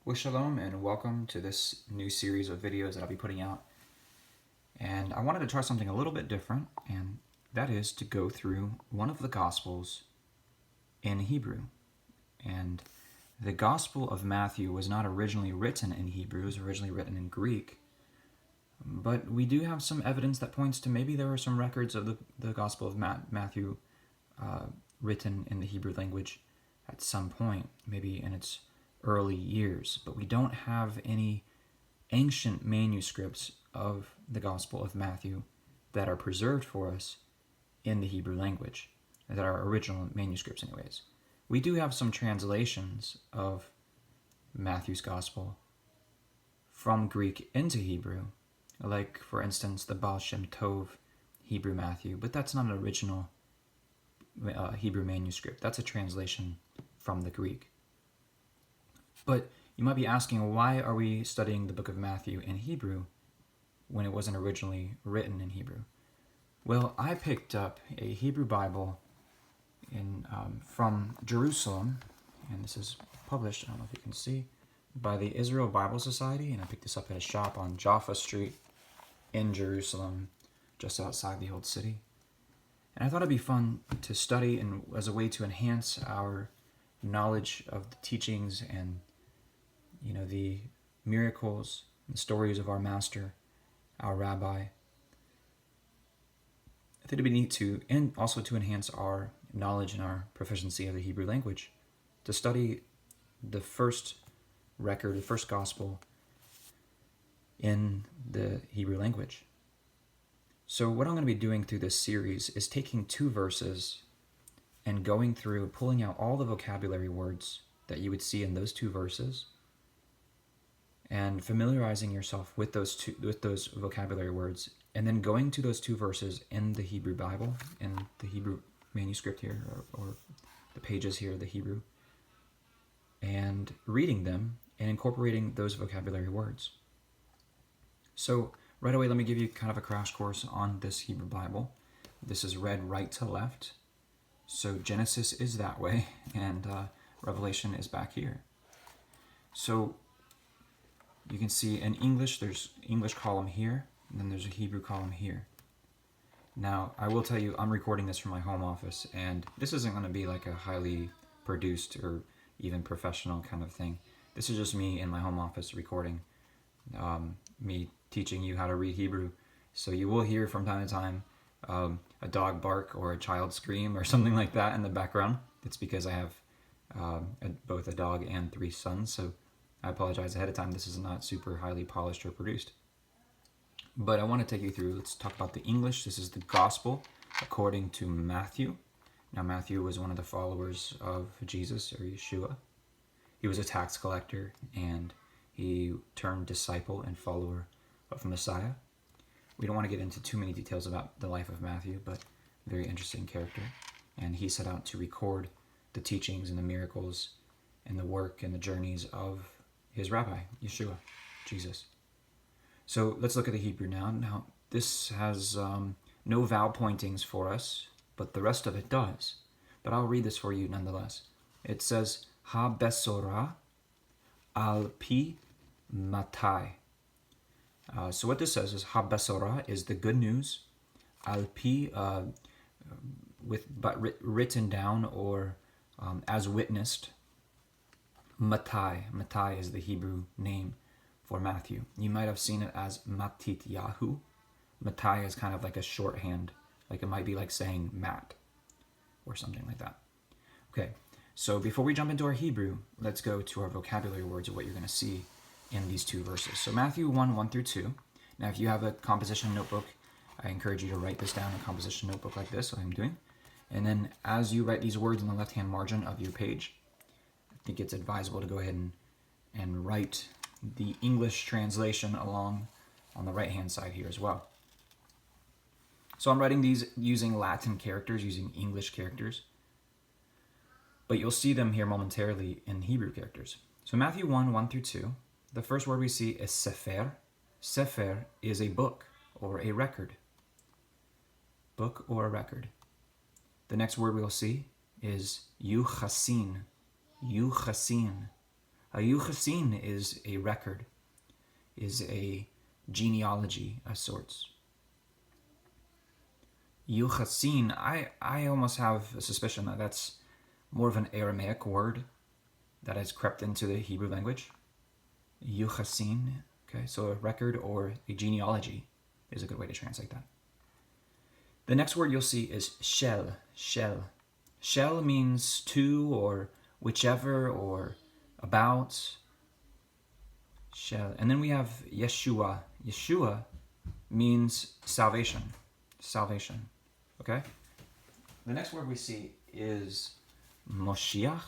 Well, shalom and welcome to this new series of videos that I'll be putting out. And I wanted to try something a little bit different, and that is to go through one of the Gospels in Hebrew. And the Gospel of Matthew was not originally written in Hebrew, it was originally written in Greek. But we do have some evidence that points to maybe there were some records of the Gospel of Matthew written in the Hebrew language at some point, maybe in its early years, but we don't have any ancient manuscripts of the Gospel of Matthew that are preserved for us in the Hebrew language, that are original manuscripts anyways. We do have some translations of Matthew's Gospel from Greek into Hebrew, like for instance the Baal Shem Tov Hebrew Matthew, but that's not an original Hebrew manuscript. That's a translation from the Greek. But you might be asking, why are we studying the book of Matthew in Hebrew when it wasn't originally written in Hebrew? Well, I picked up a Hebrew Bible from Jerusalem, and this is published, I don't know if you can see, by the Israel Bible Society, and I picked this up at a shop on Jaffa Street in Jerusalem, just outside the Old City. And I thought it'd be fun to study and as a way to enhance our knowledge of the teachings and the miracles and stories of our master, our rabbi. I think it'd be neat to, and also to enhance our knowledge and our proficiency of the Hebrew language, to study the first record, the first gospel in the Hebrew language. So what I'm going to be doing through this series is taking two verses and going through, pulling out all the vocabulary words that you would see in those two verses, and familiarizing yourself with those vocabulary words, and then going to those two verses in the Hebrew Bible, in the Hebrew manuscript here, or the pages here, the Hebrew, and reading them and incorporating those vocabulary words. So right away, let me give you kind of a crash course on this Hebrew Bible. This is read right to left. So Genesis is that way, and Revelation is back here. So you can see in English, there's English column here, and then there's a Hebrew column here. Now, I will tell you, I'm recording this from my home office, and this isn't going to be like a highly produced or even professional kind of thing. This is just me in my home office recording, me teaching you how to read Hebrew. So you will hear from time to time a dog bark or a child scream or something like that in the background. It's because I have both a dog and 3 sons, so I apologize ahead of time. This is not super highly polished or produced. But I want to take you through, let's talk about the English. This is the Gospel according to Matthew. Now, Matthew was one of the followers of Jesus, or Yeshua. He was a tax collector, and he turned disciple and follower of Messiah. We don't want to get into too many details about the life of Matthew, but very interesting character. And he set out to record the teachings and the miracles and the work and the journeys of his rabbi, Yeshua, Jesus. So let's look at the Hebrew now. Now, this has no vowel pointings for us, but the rest of it does. But I'll read this for you nonetheless. It says, Ha-Besorah al-Pi Matai. So what this says is, Ha-Besorah is the good news, al-Pi, written down or as witnessed. Matai is the Hebrew name for Matthew. You might have seen it as Matityahu. Matai is kind of like a shorthand, like it might be like saying Matt or something like that. Okay, so before we jump into our Hebrew, let's go to our vocabulary words of what you're going to see in these two verses. So Matthew 1 through 2. Now, if you have a composition notebook, I encourage you to write this down in a composition notebook like this, like I'm doing. And then as you write these words in the left-hand margin of your page, I think it's advisable to go ahead and write the English translation along on the right-hand side here as well. So I'm writing these using Latin characters, using English characters, but you'll see them here momentarily in Hebrew characters. So Matthew 1 through 2, the first word we see is Sefer. Sefer is a book or a record. Book or a record. The next word we'll see is Yuchasin. Yuchasin. A Yuchasin is a record, is a genealogy of sorts. Yuchasin, I almost have a suspicion that that's more of an Aramaic word that has crept into the Hebrew language. Yuchasin, okay, so a record or a genealogy is a good way to translate that. The next word you'll see is shel, shel. Shel means to or whichever or about. Shel. And then we have Yeshua. Yeshua means salvation, salvation, okay? The next word we see is Moshiach,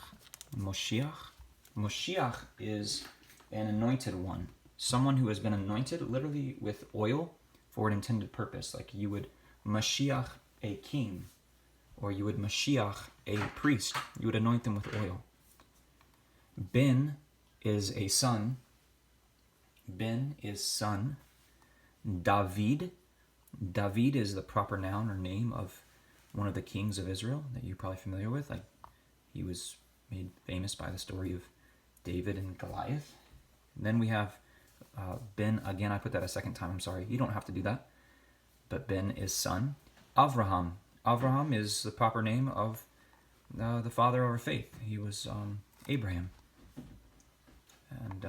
Moshiach. Moshiach is an anointed one, someone who has been anointed literally with oil for an intended purpose. Like you would Mashiach a king, or you would Mashiach a priest. You would anoint them with oil. Ben is a son. Ben is son. David. David is the proper noun or name of one of the kings of Israel that you're probably familiar with. Like he was made famous by the story of David and Goliath. And then we have Ben. Again, I put that a second time. I'm sorry. You don't have to do that. But Ben is son. Avraham. Avraham is the proper name of the father of our faith. He was Abraham. And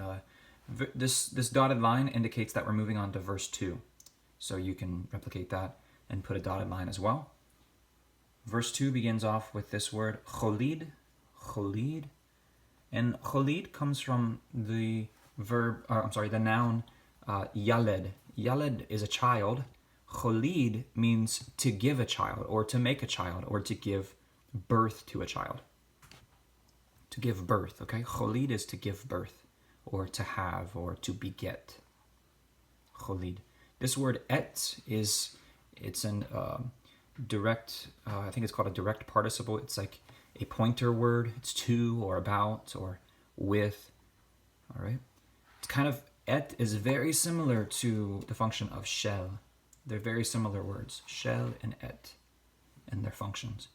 this dotted line indicates that we're moving on to verse 2. So you can replicate that and put a dotted line as well. Verse 2 begins off with this word cholid, cholid. And cholid comes from the the noun yaled. Yaled is a child. Cholid means to give a child, or to make a child, or to give birth to a child. To give birth, okay? Cholid is to give birth, or to have, or to beget. Cholid. This word it's an direct, I think it's called a direct participle. It's like a pointer word. It's to, or about, or with, all right? It's kind of, et is very similar to the function of shel. They're very similar words, shel and et, and their functions.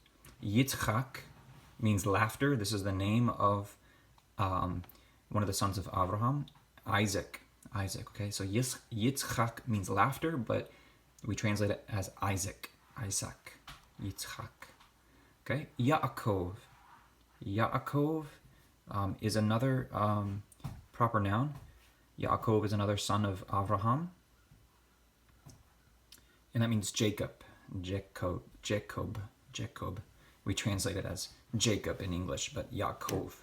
Yitzchak means laughter. This is the name of one of the sons of Abraham, Isaac. Isaac, okay? So Yitzchak means laughter, but we translate it as Isaac. Isaac. Yitzchak. Okay? Yaakov. Yaakov is another proper noun. Yaakov is another son of Abraham. And that means Jacob. Jacob. We translate it as Jacob in English, but Yaakov.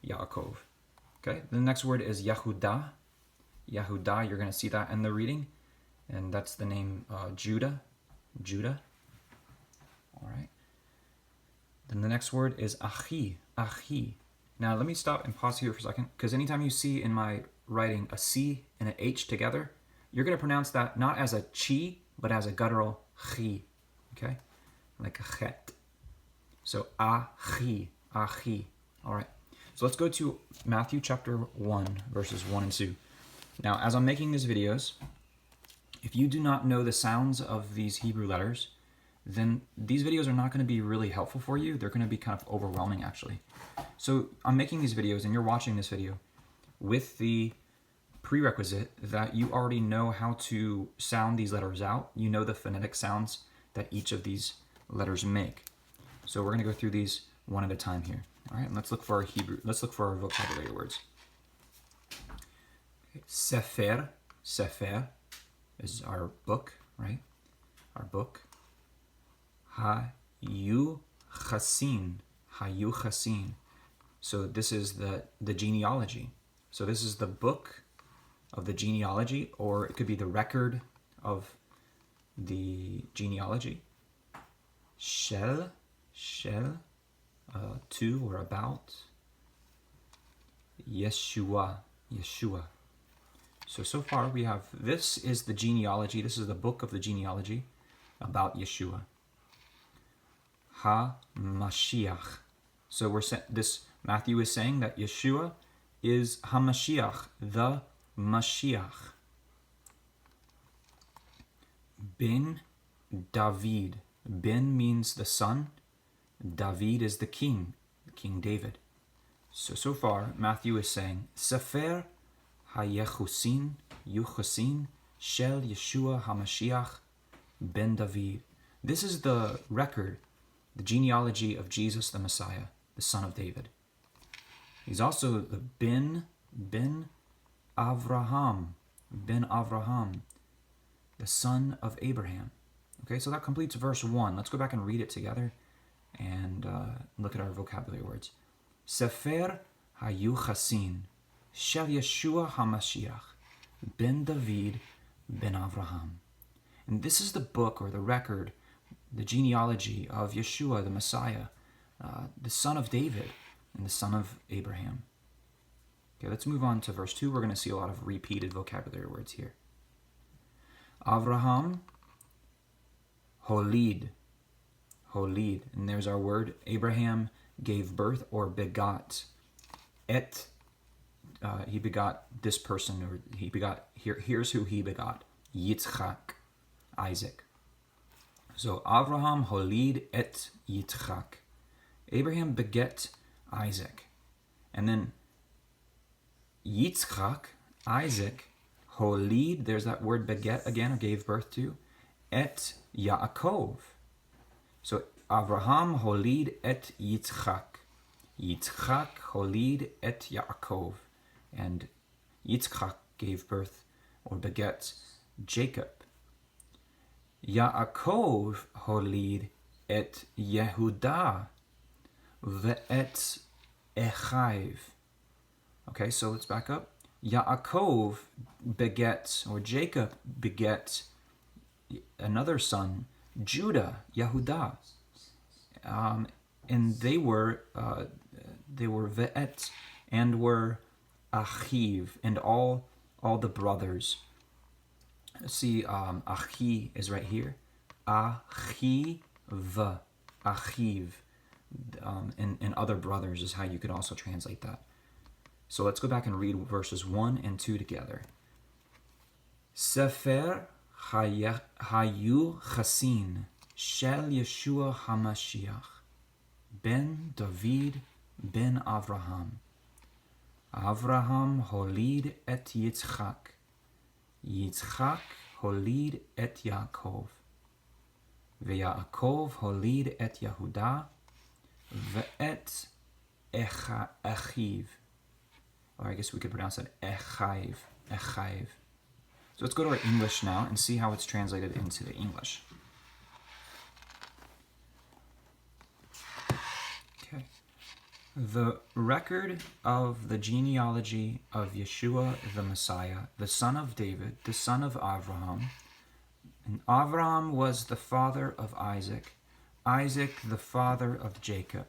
Okay, the next word is Yehudah. Yehudah, you're going to see that in the reading. And that's the name Judah. All right. Then the next word is Achi. Achi. Now let me stop and pause here for a second, because anytime you see in my writing a C and an H together, you're going to pronounce that not as a chi, but as a guttural chi, okay? Like a chet. So achi. All right. So let's go to Matthew chapter 1, verses 1 and 2. Now, as I'm making these videos, if you do not know the sounds of these Hebrew letters, then these videos are not going to be really helpful for you. They're going to be kind of overwhelming, actually. So I'm making these videos, and you're watching this video with the prerequisite that you already know how to sound these letters out. You know the phonetic sounds that each of these letters make. So we're going to go through these one at a time here. All right, and let's look for our vocabulary words. Okay. Sefer is our book, right? Our book. Hayuchasin. So this is the genealogy. So this is the book of the genealogy, or it could be the record of the genealogy. Shel, to or about. Yeshua. So far we have, this is the genealogy, this is the book of the genealogy about Yeshua. Ha-Mashiach. So Matthew is saying that Yeshua is Ha-Mashiach, the Mashiach. Ben David. Ben means the son. David is the king, King David. So far, Matthew is saying, Sefer HaYechusin, Yuchusin, Shel Yeshua HaMashiach ben David. This is the record, the genealogy of Jesus the Messiah, the son of David. He's also the Ben Avraham, the son of Abraham. Okay, so that completes verse 1. Let's go back and read it together and look at our vocabulary words. Sefer HaYuchasin, Shel Yeshua HaMashiach, ben David, ben Avraham. And this is the book or the record, the genealogy of Yeshua, the Messiah, the son of David and the son of Abraham. Okay, let's move on to verse 2. We're going to see a lot of repeated vocabulary words here. Avraham, Holid. And there's our word. Abraham gave birth or begot. He begot this person, or he begot, here's who he begot. Yitzchak, Isaac. So Avraham holid et Yitzchak. Abraham beget Isaac. And then Yitzchak, Isaac, holid, there's that word beget again, or gave birth to, et Yaakov. So Avraham holid et Yitzchak. Yitzchak holid et Yaakov. And Yitzchak gave birth or beget Jacob. Yaakov holid et Yehuda ve'et Echav. Okay, so let's back up. Yaakov begets, or Jacob beget another son, Judah, Yehuda. And they were ve'et, and were Achiv, and all the brothers. See, Achi is right here. Achiv, Achiv. And other brothers is how you could also translate that. So let's go back and read verses 1 and 2 together. Sefer HaYuchasin, Shel Yeshua HaMashiach, ben David, ben Avraham. Avraham holid et Yitzchak. Yitzchak holid et Yaakov. Ve'Yaakov holid et Yehuda. Ve'et Achiv. Or I guess we could pronounce it Echav. Echav. So let's go to our English now and see how it's translated into the English. Okay. The record of the genealogy of Yeshua the Messiah, the son of David, the son of Avraham. And Avraham was the father of Isaac, Isaac the father of Jacob,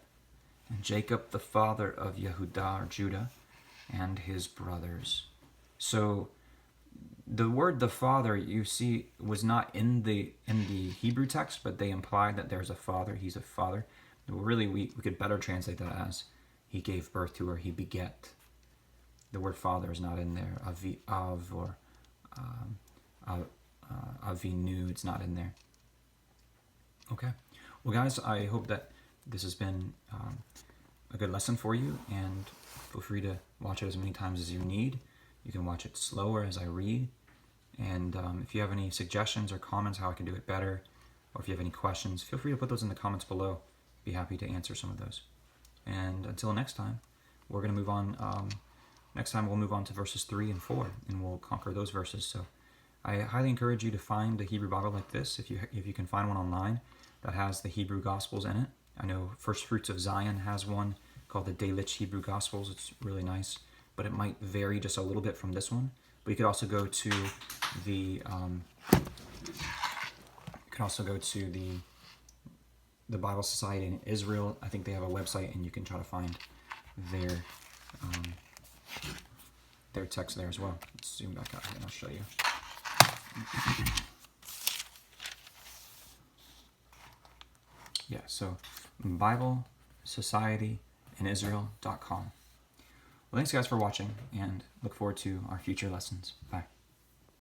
and Jacob the father of Yehuda or Judah, and his brothers. So the word the father, you see, was not in the Hebrew text, but they implied that there's a father, he's a father. Really, we could better translate that as he gave birth to, or he beget. The word father is not in there. Av or Avinu, it's not in there. Okay. Well, guys, I hope that this has been a good lesson for you, and feel free to watch it as many times as you need. You can watch it slower as I read. And if you have any suggestions or comments how I can do it better, or if you have any questions, feel free to put those in the comments below. Be happy to answer some of those. And until next time, we're going to move on. Next time we'll move on to verses 3 and 4, and we'll conquer those verses. So I highly encourage you to find a Hebrew Bible like this, if you can find one online that has the Hebrew Gospels in it. I know First Fruits of Zion has one called the Delitzsch Hebrew Gospels. It's really nice, but it might vary just a little bit from this one. But you could also go to the the Bible Society in Israel. I think they have a website, and you can try to find their text there as well. Let's zoom back out here and I'll show you. Yeah, so Bible Society in Israel.com. Well, thanks guys for watching, and look forward to our future lessons. Bye.